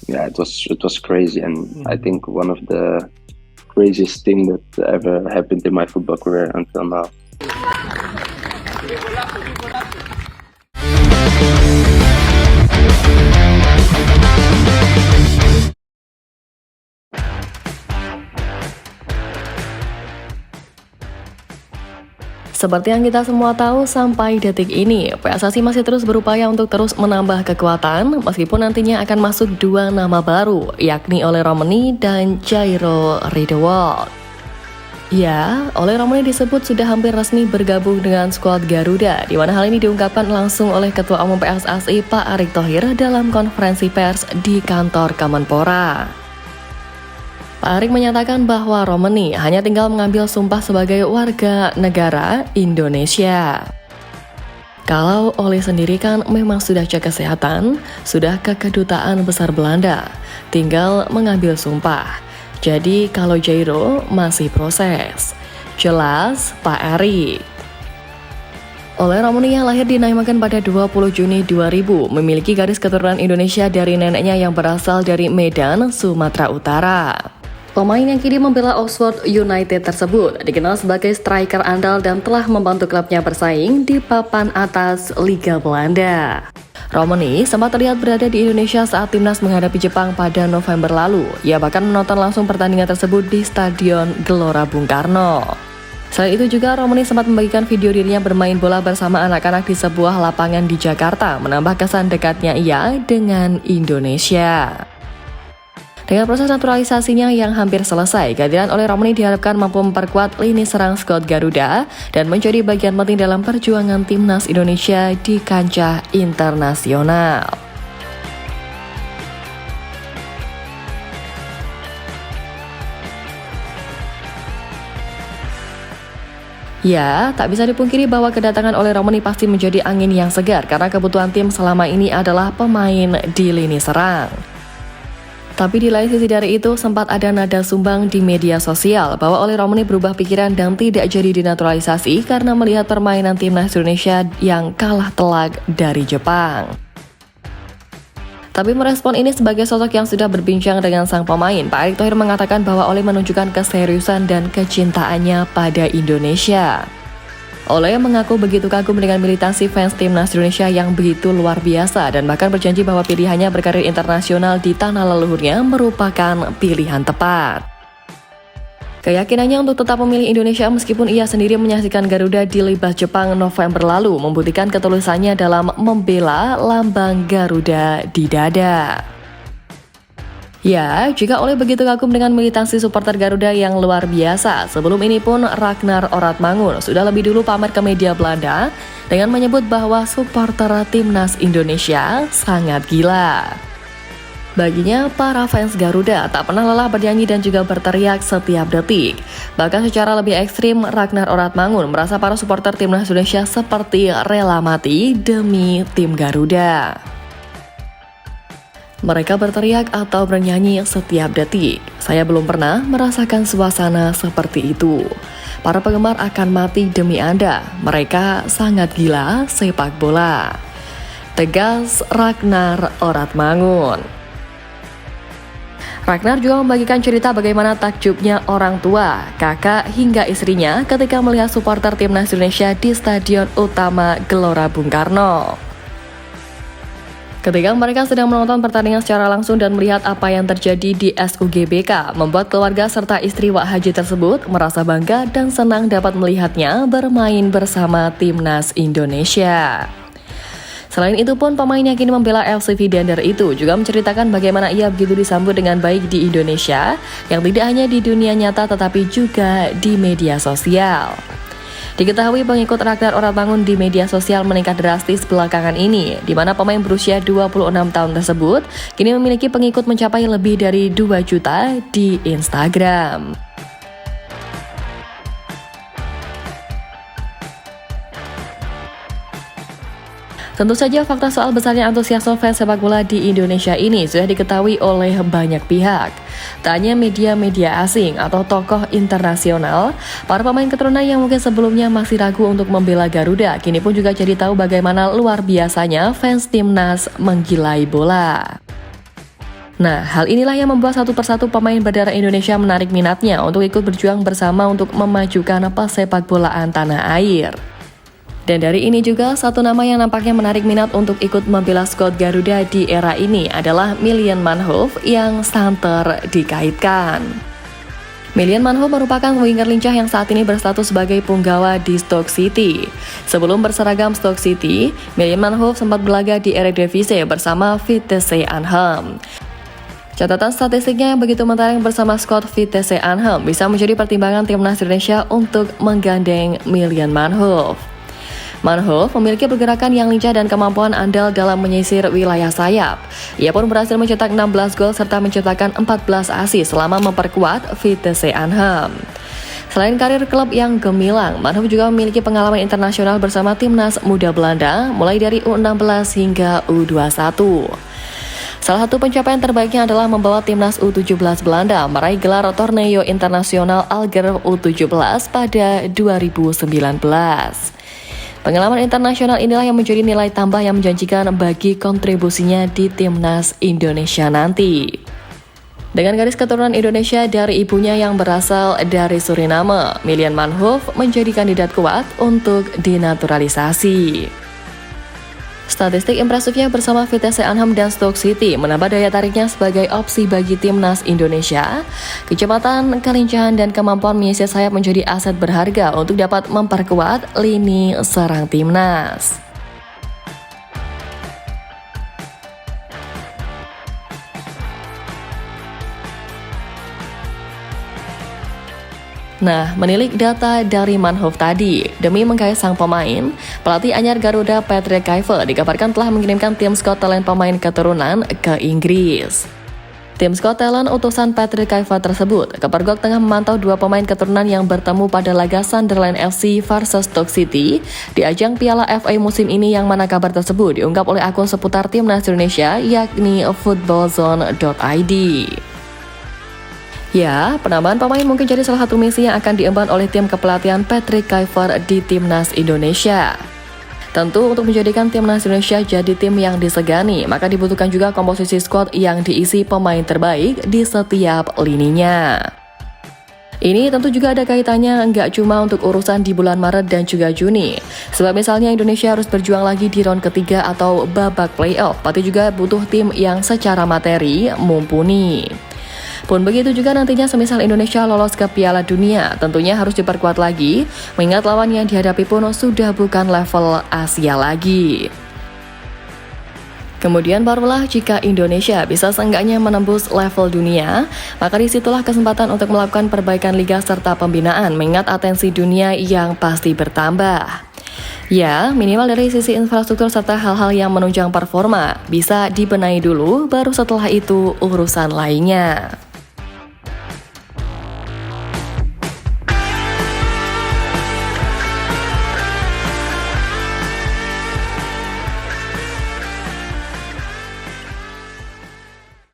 Yeah, it was crazy, and I think one of the craziest thing that ever happened in my football career until now. Seperti yang kita semua tahu, sampai detik ini, PSSI masih terus berupaya untuk terus menambah kekuatan, meskipun nantinya akan masuk dua nama baru, yakni Ole Romeni dan Jairo Riedewald. Ya, Ole Romeni disebut sudah hampir resmi bergabung dengan skuad Garuda, di mana hal ini diungkapkan langsung oleh Ketua Umum PSSI Pak Erick Thohir dalam konferensi pers di kantor Kemenpora. Pak Erick menyatakan bahwa Romeni hanya tinggal mengambil sumpah sebagai warga negara Indonesia. Kalau Ole sendiri kan memang sudah cek kesehatan, sudah ke Kedutaan Besar Belanda, tinggal mengambil sumpah. Jadi kalau Jairo masih proses. Jelas Pak Erick. Ole Romeni yang lahir di Nijmegen pada 20 Juni 2000 memiliki garis keturunan Indonesia dari neneknya yang berasal dari Medan, Sumatera Utara. Pemain yang kini membela Oxford United tersebut dikenal sebagai striker andal dan telah membantu klubnya bersaing di papan atas Liga Belanda. Romeni sempat terlihat berada di Indonesia saat timnas menghadapi Jepang pada November lalu. Ia bahkan menonton langsung pertandingan tersebut di Stadion Gelora Bung Karno. Selain itu juga Romeni sempat membagikan video dirinya bermain bola bersama anak-anak di sebuah lapangan di Jakarta, menambah kesan dekatnya ia dengan Indonesia. Dengan proses naturalisasinya yang hampir selesai, kehadiran Ole Romeni diharapkan mampu memperkuat lini serang skuad Garuda dan menjadi bagian penting dalam perjuangan timnas Indonesia di kancah internasional. Ya, tak bisa dipungkiri bahwa kedatangan Ole Romeni pasti menjadi angin yang segar karena kebutuhan tim selama ini adalah pemain di lini serang. Tapi di lain sisi dari itu, sempat ada nada sumbang di media sosial bahwa Ole Romeni berubah pikiran dan tidak jadi dinaturalisasi karena melihat permainan timnas Indonesia yang kalah telak dari Jepang. Tapi merespon ini sebagai sosok yang sudah berbincang dengan sang pemain, Pak Erick Thohir mengatakan bahwa Ole menunjukkan keseriusan dan kecintaannya pada Indonesia. Ole mengaku begitu kagum dengan militansi fans timnas Indonesia yang begitu luar biasa dan bahkan berjanji bahwa pilihannya berkarir internasional di tanah leluhurnya merupakan pilihan tepat. Keyakinannya untuk tetap memilih Indonesia meskipun ia sendiri menyaksikan Garuda dilibas Jepang November lalu membuktikan ketulusannya dalam membela lambang Garuda di dada. Ya, jika Ole begitu kagum dengan militansi supporter Garuda yang luar biasa, sebelum ini pun Ragnar Oratmangun sudah lebih dulu pamer ke media Belanda dengan menyebut bahwa supporter timnas Indonesia sangat gila. Baginya, para fans Garuda tak pernah lelah bernyanyi dan juga berteriak setiap detik. Bahkan secara lebih ekstrim, Ragnar Oratmangun merasa para supporter timnas Indonesia seperti rela mati demi tim Garuda. Mereka berteriak atau bernyanyi setiap detik. Saya belum pernah merasakan suasana seperti itu. Para penggemar akan mati demi Anda. Mereka sangat gila sepak bola. Tegas Ragnar Oratmangun. Ragnar juga membagikan cerita bagaimana takjubnya orang tua, kakak hingga istrinya ketika melihat supporter timnas Indonesia di Stadion Utama Gelora Bung Karno. Ketika mereka sedang menonton pertandingan secara langsung dan melihat apa yang terjadi di SUGBK, membuat keluarga serta istri Wak Haji tersebut merasa bangga dan senang dapat melihatnya bermain bersama timnas Indonesia. Selain itu pun pemain yang kini membela LCV Dender itu juga menceritakan bagaimana ia begitu disambut dengan baik di Indonesia, yang tidak hanya di dunia nyata tetapi juga di media sosial. Diketahui pengikut Ragnar Oratmangun di media sosial meningkat drastis belakangan ini, di mana pemain berusia 26 tahun tersebut kini memiliki pengikut mencapai lebih dari 2 juta di Instagram. Tentu saja fakta soal besarnya antusiasme fans sepak bola di Indonesia ini sudah diketahui oleh banyak pihak. Tak hanya media-media asing atau tokoh internasional, para pemain keturunan yang mungkin sebelumnya masih ragu untuk membela Garuda, kini pun juga jadi tahu bagaimana luar biasanya fans timnas menggilai bola. Nah, hal inilah yang membuat satu persatu pemain berdarah Indonesia menarik minatnya untuk ikut berjuang bersama untuk memajukan pesepak bolaan tanah air. Dan dari ini juga, satu nama yang nampaknya menarik minat untuk ikut membela skuad Garuda di era ini adalah Milian Manhoef yang santer dikaitkan. Milian Manhoef merupakan winger lincah yang saat ini berstatus sebagai punggawa di Stoke City. Sebelum berseragam Stoke City, Milian Manhoef sempat berlaga di Eredivisie bersama Vitesse Arnhem. Catatan statistiknya yang begitu mentereng bersama skuad Vitesse Arnhem bisa menjadi pertimbangan timnas Indonesia untuk menggandeng Milian Manhoef. Manhoef memiliki pergerakan yang lincah dan kemampuan andal dalam menyisir wilayah sayap. Ia pun berhasil mencetak 16 gol serta menciptakan 14 assist selama memperkuat Vitesse Arnhem. Selain karir klub yang gemilang, Manhoef juga memiliki pengalaman internasional bersama timnas muda Belanda mulai dari U16 hingga U21. Salah satu pencapaian terbaiknya adalah membawa timnas U17 Belanda meraih gelar Torneo Internasional Algarve U17 pada 2019. Pengalaman internasional inilah yang menjadi nilai tambah yang menjanjikan bagi kontribusinya di timnas Indonesia nanti. Dengan garis keturunan Indonesia dari ibunya yang berasal dari Suriname, Milian Manhoef menjadi kandidat kuat untuk dinaturalisasi. Statistik impresifnya bersama Vitesse Arnhem dan Stoke City menambah daya tariknya sebagai opsi bagi timnas Indonesia. Kecepatan, kelincahan, dan kemampuan menyisir sayap menjadi aset berharga untuk dapat memperkuat lini serang timnas. Nah, menilik data dari Manhoef tadi, demi menggait sang pemain, pelatih anyar Garuda Patrick Kluivert dikabarkan telah mengirimkan tim scout talent pemain keturunan ke Inggris. Tim scout talent utusan Patrick Kluivert tersebut kepergok tengah memantau dua pemain keturunan yang bertemu pada laga Sunderland FC versus Stoke City di ajang Piala FA musim ini, yang mana kabar tersebut diungkap oleh akun seputar timnas Indonesia yakni footballzone.id. Ya, penambahan pemain mungkin jadi salah satu misi yang akan diemban oleh tim kepelatihan Patrick Kluivert di timnas Indonesia. Tentu untuk menjadikan timnas Indonesia jadi tim yang disegani, maka dibutuhkan juga komposisi skuad yang diisi pemain terbaik di setiap lininya. Ini tentu juga ada kaitannya nggak cuma untuk urusan di bulan Maret dan juga Juni. Sebab misalnya Indonesia harus berjuang lagi di round ketiga atau babak playoff, pasti juga butuh tim yang secara materi mumpuni. Pun begitu juga nantinya semisal Indonesia lolos ke Piala Dunia, tentunya harus diperkuat lagi, mengingat lawan yang dihadapi pun sudah bukan level Asia lagi. Kemudian barulah jika Indonesia bisa seenggaknya menembus level dunia, maka disitulah kesempatan untuk melakukan perbaikan liga serta pembinaan, mengingat atensi dunia yang pasti bertambah. Ya, minimal dari sisi infrastruktur serta hal-hal yang menunjang performa bisa dibenahi dulu, baru setelah itu urusan lainnya.